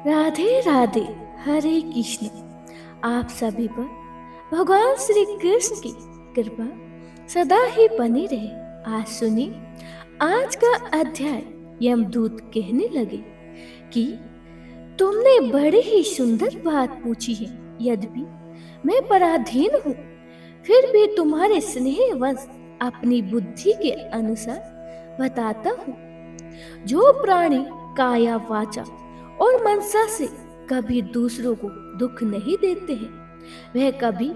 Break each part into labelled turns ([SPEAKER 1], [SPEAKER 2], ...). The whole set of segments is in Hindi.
[SPEAKER 1] राधे राधे। हरे कृष्ण। आप सभी पर भगवान श्री कृष्ण की कृपा सदा ही बनी रहे। आज सुनिए आज का अध्याय। यमदूत कहने लगे कि तुमने बड़ी ही सुंदर बात पूछी है। यद्यपि मैं पराधीन हूँ, फिर भी तुम्हारे स्नेहवश अपनी बुद्धि के अनुसार बताता हूँ। जो प्राणी काया वाचा और मनसा से कभी दूसरों को दुख नहीं देते हैं, वह कभी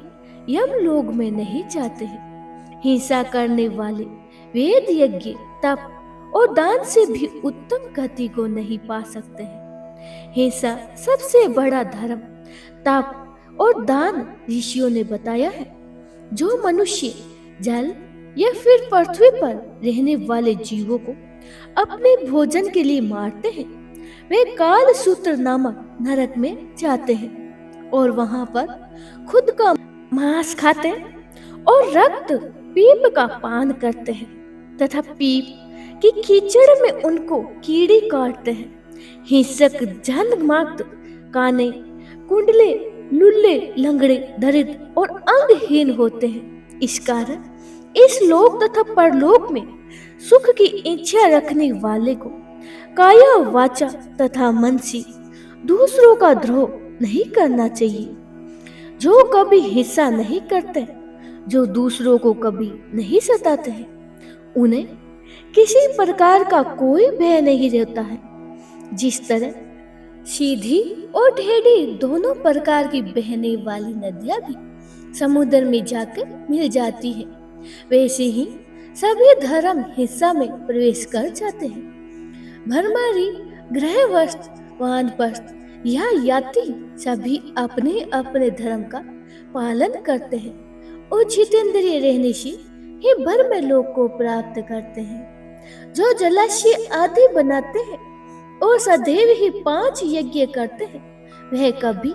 [SPEAKER 1] यमलोक में नहीं जाते हैं। हिंसा करने वाले वेद यज्ञ, तप और दान से भी उत्तम गति को नहीं पा सकते हैं। हिंसा सबसे बड़ा धर्म, तप और दान ऋषियों ने बताया है। जो मनुष्य जल या फिर पृथ्वी पर रहने वाले जीवों को अपने भोजन के लिए मारते हैं, वे काल सूत्र नामक नरक में जाते हैं और वहां पर खुद का मांस खाते हैं और रक्त पीप का पान करते हैं तथा पीप की कीचड़ में उनको कीड़ी काटते हैं। हिंसक जन्ममार्ग काने, कुंडले, लुल्ले, लंगड़े, दरिद्र और अंगहीन होते हैं। इस कारण इस लोक तथा परलोक में सुख की इच्छा रखने वाले को काया वाचा तथा मन से दूसरों का द्रोह नहीं करना चाहिए। जो कभी हिंसा नहीं करते, जो दूसरों को कभी नहीं सताते हैं, उन्हें किसी प्रकार का कोई भय नहीं रहता है। जिस तरह सीधी और टेढ़ी दोनों प्रकार की बहने वाली नदियां भी समुद्र में जाकर मिल जाती है, वैसे ही सभी धर्म हिंसा में प्रवेश कर जाते हैं। भरमारी, गृहस्थ, वानप्रस्थ या यात्री सभी अपने अपने धर्म का पालन करते हैं और जितेंद्रिय रहने से ही भर में लोक को प्राप्त करते हैं। जो जलाशय आदि बनाते हैं और सदैव ही 5 यज्ञ करते हैं, वह कभी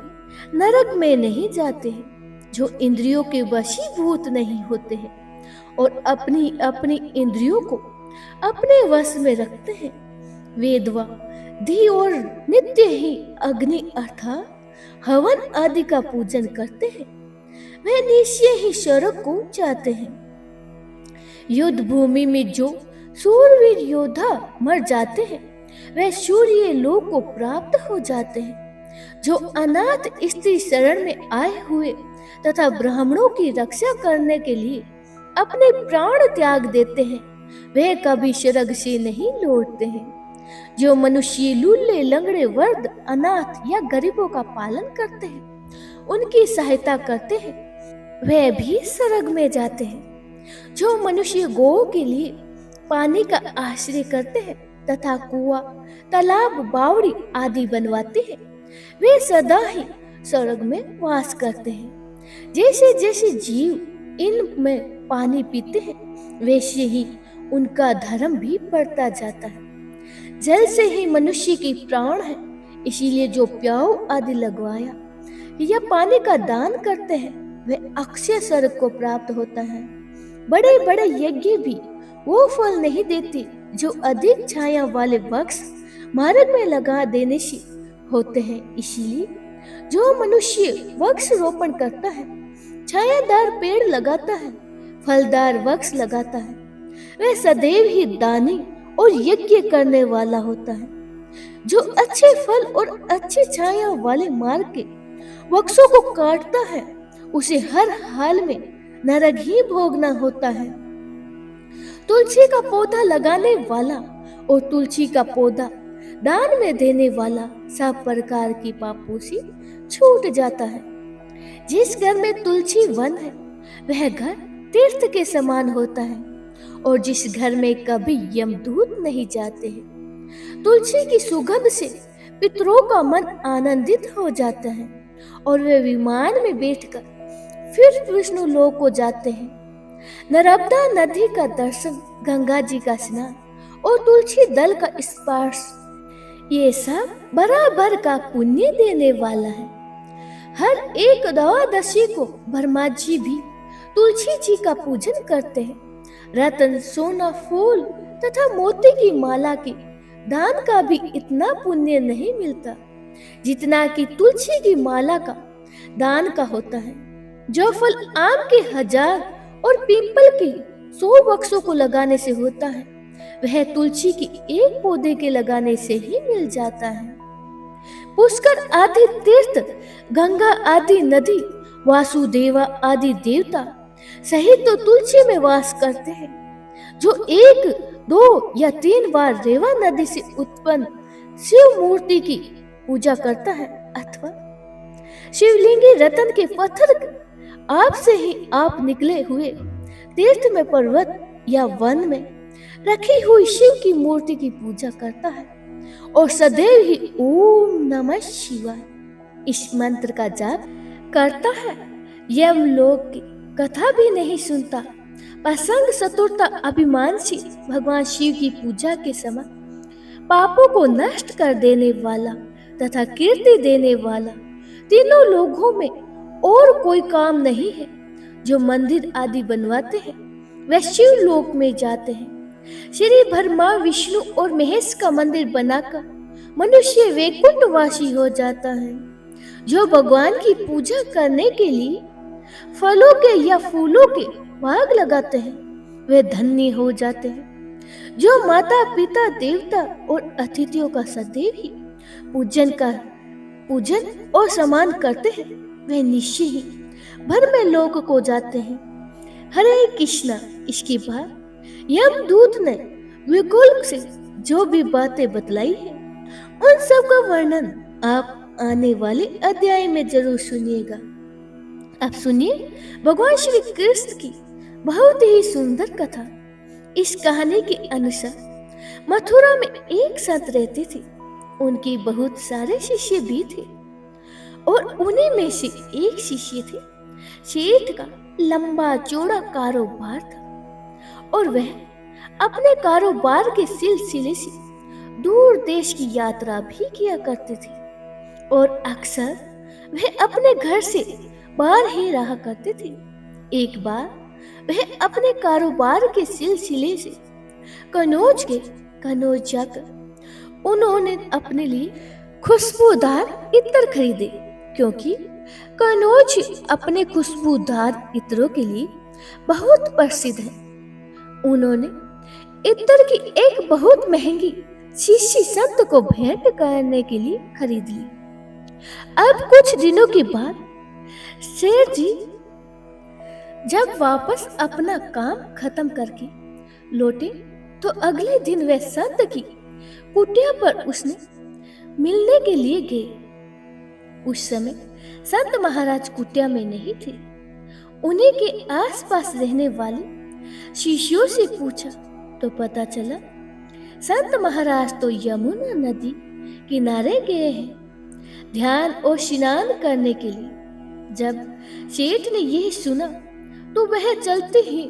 [SPEAKER 1] नरक में नहीं जाते हैं। जो इंद्रियों के वशीभूत नहीं होते हैं और अपनी अपनी इंद्रियों को अपने वश में रखते हैं, वेदवा धी और नित्य ही अग्नि अर्थात हवन आदि का पूजन करते हैं, वे निश्चय ही स्वर्ग को जाते हैं। युद्ध भूमि में जो सूरवीर योद्धा मर जाते हैं, वे सूर्य लोक को प्राप्त हो जाते हैं। जो अनाथ स्त्री शरण में आए हुए तथा ब्राह्मणों की रक्षा करने के लिए अपने प्राण त्याग देते हैं, वे कभी स्वर्ग से नहीं लौटते हैं। जो मनुष्य लूले, लंगड़े, वृद्ध, अनाथ या गरीबों का पालन करते हैं, उनकी सहायता करते हैं, वे भी स्वर्ग में जाते हैं। जो मनुष्य गौ के लिए पानी का आश्रय करते हैं तथा कुआं, तालाब, बावड़ी आदि बनवाते हैं, वे सदा ही स्वर्ग में वास करते हैं। जैसे जैसे जीव इनमें पानी पीते हैं, वैसे ही उनका धर्म भी बढ़ता जाता है। जल से ही मनुष्य की प्राण है, इसीलिए जो प्याऊ आदि लगवाया या पानी का दान करते हैं, वे अक्षय स्वर्ग को प्राप्त होता है। बड़े बड़े यज्ञ भी वो फल नहीं देते जो अधिक छाया वाले वृक्ष मार्ग में लगा देने से होते हैं। इसीलिए जो मनुष्य वृक्ष रोपण करता है, छायादार पेड़ लगाता है, फलदार वृक्ष लगाता है, वह सदैव ही दानी और यज्ञ करने वाला होता है। जो अच्छे फल और अच्छी छाया वाले मार्ग के वृक्षों को काटता है, उसे हर हाल में नरक ही भोगना होता है। तुलसी का पौधा लगाने वाला और तुलसी का पौधा दान में देने वाला सब प्रकार की पापों से छूट जाता है। जिस घर में तुलसी वन है, वह घर तीर्थ के समान होता है और जिस घर में कभी यमदूत नहीं जाते हैं। तुलसी की सुगंध से पितरों का मन आनंदित हो जाता है और वे विमान में बैठकर फिर विष्णु लोक को जाते हैं। नर्मदा नदी का दर्शन, गंगा जी का स्नान और तुलसी दल का स्पर्श, ये सब बराबर का पुण्य देने वाला है। हर एक द्वादशी को ब्रह्मा जी भी तुलसी जी का पूजन करते हैं। रतन, सोना, फूल तथा मोती की माला के दान का भी इतना पुण्य नहीं मिलता जितना कि तुलसी की माला का दान का होता है। जो फल आम के 1000 और पीपल के 100 वृक्षों को लगाने से होता है, वह तुलसी के एक पौधे के लगाने से ही मिल जाता है। पुष्कर आदि तीर्थ, गंगा आदि नदी, वासुदेवा आदि देवता सहित तो तुलसी में वास करते हैं। जो 1, 2 या 3 बार रेवा नदी से उत्पन्न शिव मूर्ति की पूजा करता है अथवा शिवलिंगी रतन के पत्थर आप से ही आप निकले हुए तीर्थ में, पर्वत या वन में रखी हुई शिव की मूर्ति की पूजा करता है और सदैव ही ओम नमः शिवाय इस मंत्र का जाप करता है। यमलोक की कथा भी नहीं सुनता। असंग चतुरता अभिमान से भगवान शिव की पूजा के समय पापों को नष्ट कर देने वाला तथा कीर्ति देने वाला तीनों लोगों में और कोई काम नहीं है। जो मंदिर आदि बनवाते हैं वह शिव लोक में जाते हैं। श्री ब्रह्मा, विष्णु और महेश का मंदिर बनाकर मनुष्य वैकुंठवासी हो जाता है। जो भगवान की पूजा करने के लिए फलों के या फूलों के भाग लगाते हैं वे धन्य हो जाते हैं। जो माता पिता, देवता और अतिथियों का सदैव ही पूजन और सम्मान करते हैं वे निश्चय ही भर में लोक को जाते हैं। हरे कृष्णा। इसके बाद यमदूत ने विकुल से जो भी बातें बतलाई है उन सब का वर्णन आप आने वाले अध्याय में जरूर सुनिएगा। अब सुनिए भगवान श्री कृष्ण की बहुत ही सुंदर कथा। इस कहानी के अनुसार मथुरा में एक संत रहते थे। उनके बहुत सारे शिष्य भी थे और उन्हीं में से एक शिष्य थे। सेठ का लंबा चौड़ा कारोबार था और वह अपने कारोबार के सिलसिले से दूर देश की यात्रा भी किया करते थे और अक्सर वह अपने घर से बाहर ही रहा करते थे। एक बार वह अपने कारोबार के सिलसिले से कनौज गए। कनौज जाकर उन्होंने अपने लिए खुशबूदार इत्र खरीदे क्योंकि कनौज अपने खुशबूदार इत्रों के लिए बहुत प्रसिद्ध है। उन्होंने इत्र की एक बहुत महंगी शीशी संत को भेंट करने के लिए खरीद ली। अब कुछ दिनों के बाद शेर जी जब वापस अपना काम खत्म करके लौटे तो अगले दिन वह संत की कुटिया पर उसने मिलने के लिए गए। उस समय संत महाराज कुटिया में नहीं थे। उन्हीं के आसपास रहने वाले शिष्यों से पूछा तो पता चला संत महाराज तो यमुना नदी किनारे गए हैं ध्यान और स्नान करने के लिए। जब सेठ ने यह सुना तो वह चलते ही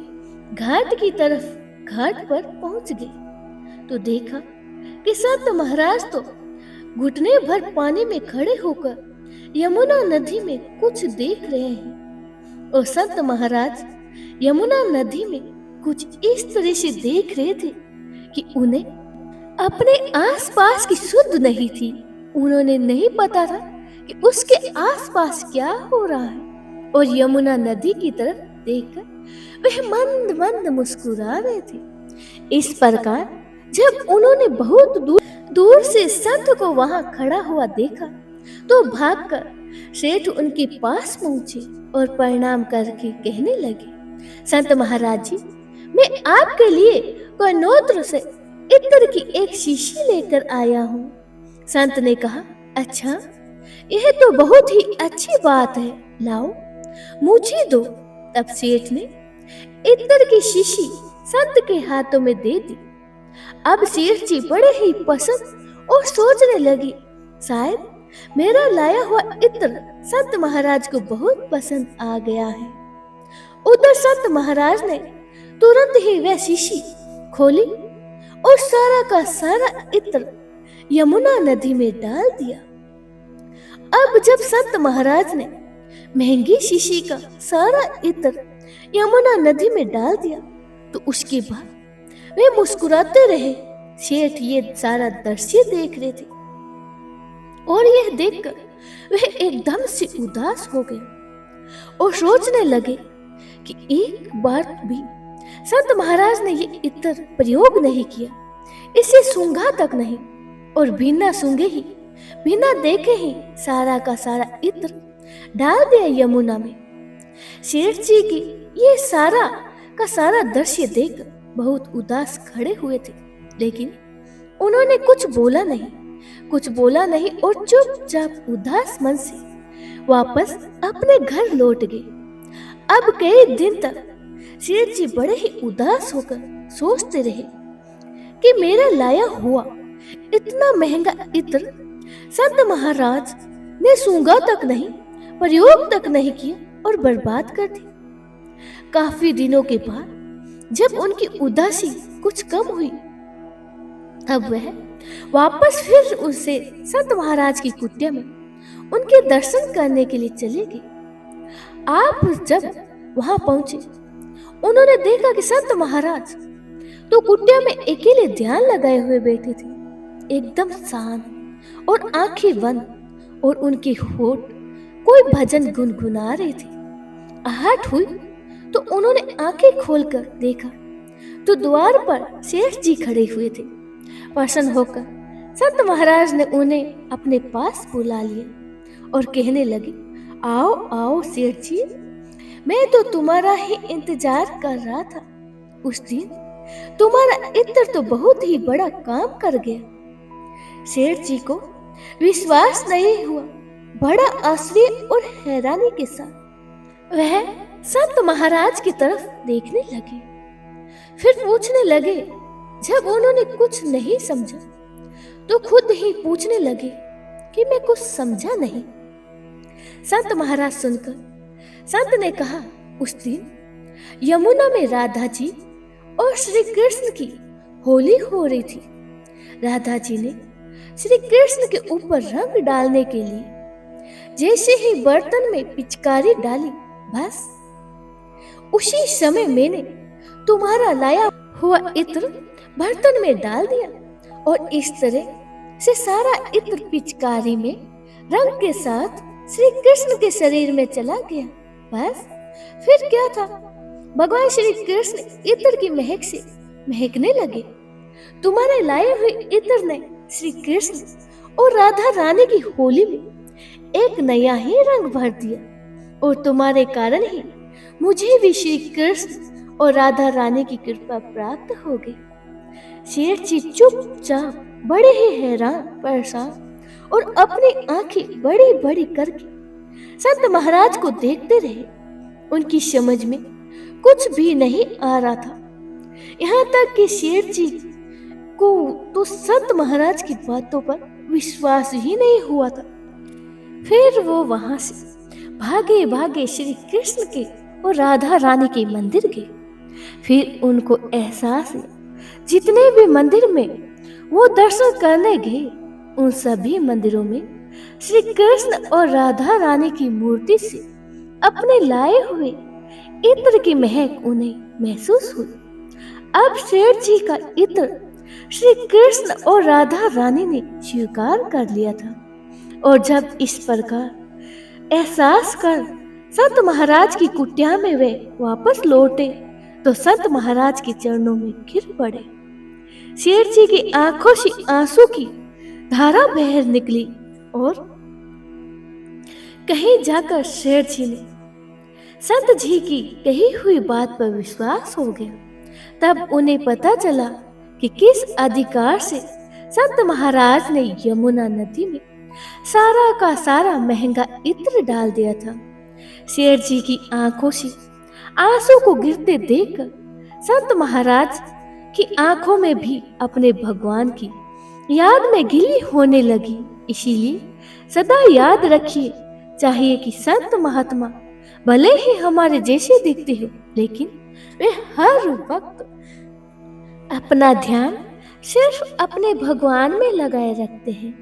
[SPEAKER 1] घाट की तरफ घाट पर पहुंच गए तो देखा कि संत महाराज तो घुटने भर पानी में खड़े होकर यमुना नदी में कुछ देख रहे हैं और संत महाराज यमुना नदी में कुछ इस तरह से देख रहे थे कि उन्हें अपने आसपास की सुध नहीं थी। उन्होंने नहीं पता था कि उसके आसपास क्या हो रहा है और यमुना नदी की तरफ देखकर वह मंद मंद मुस्कुरा रहे थे। इस प्रकार जब उन्होंने बहुत दूर से संत को वहां खड़ा हुआ देखा तो भागकर सेठ उनके पास पहुंचे और प्रणाम करके कहने लगे, संत महाराज जी, मैं आपके लिए कनौज से इत्र की एक शीशी लेकर आया हूँ। संत ने कहा, अच्छा, यह तो बहुत ही अच्छी बात है, लाओ मुझे दो। तब सेठ ने इत्र की शीशी संत के हाथों में दे दी। अब सेठ जी बड़े ही पसंद और सोचने लगे, शायद मेरा लाया हुआ इत्र संत महाराज को बहुत पसंद आ गया है। उधर संत महाराज ने तुरंत ही वह शीशी खोली और सारा का सारा इत्र यमुना नदी में डाल दिया। अब जब संत महाराज ने महंगी शीशी का सारा इत्र यमुना नदी में डाल दिया तो उसके बाद वे मुस्कुराते रहे। सेठ ये सारा दृश्य देख रहे थे और यह देखकर वह एकदम से उदास हो गए और सोचने लगे कि एक बार भी संत महाराज ने ये इत्र प्रयोग नहीं किया, इसे सूंघा तक नहीं, और बिना सूंघे ही बिना देखे ही सारा का सारा इत्र डाल दिया यमुना में। सेठ जी की ये सारा का सारा दृश्य देख बहुत उदास खड़े हुए थे, लेकिन उन्होंने कुछ बोला नहीं और चुपचाप उदास मन से वापस अपने घर लौट गए। अब कई दिन तक सेठ जी बड़े ही उदास होकर सोचते रहे कि मेरा लाया हुआ इतना महंगा इत्र संत महाराज ने सूंघा तक नहीं, प्रयोग तक नहीं किया और बर्बाद कर दी। काफी दिनों के बाद जब उनकी उदासी कुछ कम हुई, तब वह वापस फिर उससे संत महाराज की कुटिया में उनके दर्शन करने के लिए चले गए। आप जब वहां पहुंचे, उन्होंने देखा कि संत महाराज तो कुटिया में अकेले ध्यान लगाए हुए बैठे थे, एकदम शांत और आंखें बंद, और उनके होठ कोई भजन गुनगुना रहे थे। आहट हुई तो उन्होंने आंखें खोलकर देखा तो द्वार पर सेठ जी खड़े हुए थे। प्रसन्न होकर संत महाराज ने उन्हें अपने पास बुला लिया और कहने लगे, आओ आओ सेठ जी, मैं तो तुम्हारा ही इंतजार कर रहा था। उस दिन तुम्हारा इत्र तो बहुत ही बड़ा काम कर गया। सेठ जी को विश्वास नहीं हुआ। बड़ा आश्चर्य और हैरानी के साथ वह संत महाराज की तरफ देखने लगे। फिर पूछने लगे। जब उन्होंने कुछ नहीं समझा तो खुद ही पूछने लगे कि मैं कुछ समझा नहीं। संत महाराज सुनकर संत ने कहा, उस दिन यमुना में राधा जी और श्री कृष्ण की होली हो रही थी। राधा जी ने श्री कृष्ण के ऊपर रंग डालने के लिए जैसे ही बर्तन में पिचकारी डाली, बस उसी समय मैंने तुम्हारा लाया हुआ इत्र बर्तन में डाल दिया और इस तरह से सारा इत्र पिचकारी में रंग के साथ श्री कृष्ण के शरीर में चला गया। बस फिर क्या था, भगवान श्री कृष्ण इत्र की महक से महकने लगे। तुम्हारे लाए हुए इत्र ने श्री कृष्ण और राधा रानी की होली में एक नया ही रंग भर दिया और तुम्हारे कारण ही मुझे भी श्री कृष्ण और राधा रानी की कृपा प्राप्त हो गई। सेठ जी चुपचाप बड़े ही हैरान परेशान और अपनी आंखें बड़ी बड़ी करके संत महाराज को देखते रहे। उनकी समझ में कुछ भी नहीं आ रहा था। यहाँ तक कि सेठ जी को तो संत महाराज की बातों पर विश्वास ही नहीं हुआ था। फिर वो वहां से भागे भागे श्री कृष्ण के और राधा रानी के मंदिर गए। फिर उनको एहसास हुआ जितने भी मंदिर में वो दर्शन करने गए, उन सभी मंदिरों में श्री कृष्ण और राधा रानी की मूर्ति से अपने लाए हुए इत्र की महक उन्हें महसूस हुई। अब सेठ जी का इत्र श्री कृष्ण और राधा रानी ने स्वीकार कर लिया था, और जब इस प्रकार एहसास कर संत महाराज की कुटिया में वे वापस लौटे तो संत महाराज के चरणों में गिर पड़े। सेठ जी की आंखों से आंसू की धारा बह निकली और कहीं जाकर सेठ जी ने संत जी की कही हुई बात पर विश्वास हो गया। तब उन्हें पता चला कि किस अधिकार से संत महाराज ने यमुना नदी में सारा का सारा महंगा इत्र डाल दिया था। सेठ जी की आंखों से आंसू को गिरते देखकर संत महाराज की आंखों में भी अपने भगवान की याद में गिली होने लगी। इसीलिए सदा याद रखिए, चाहिए कि संत महात्मा भले ही हमारे जैसे दिखते हो, लेकिन वे हर वक्त अपना ध्यान सिर्फ अपने भगवान में लगाए रखते हैं।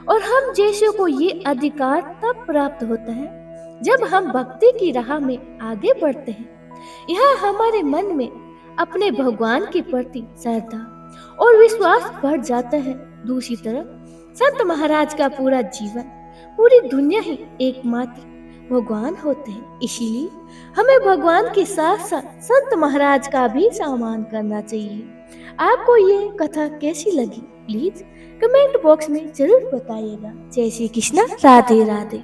[SPEAKER 1] और हम जैसे को ये अधिकार तब प्राप्त होता है जब हम भक्ति की राह में आगे बढ़ते हैं। यह हमारे मन में अपने भगवान के प्रति श्रद्धा और विश्वास बढ़ जाता है। दूसरी तरफ संत महाराज का पूरा जीवन, पूरी दुनिया ही एकमात्र भगवान होते हैं। इसीलिए हमें भगवान के साथ साथ संत महाराज का भी सम्मान करना चाहिए। आपको ये कथा कैसी लगी, प्लीज कमेंट बॉक्स में जरूर बताइएगा। जय श्री कृष्णा, राधे राधे।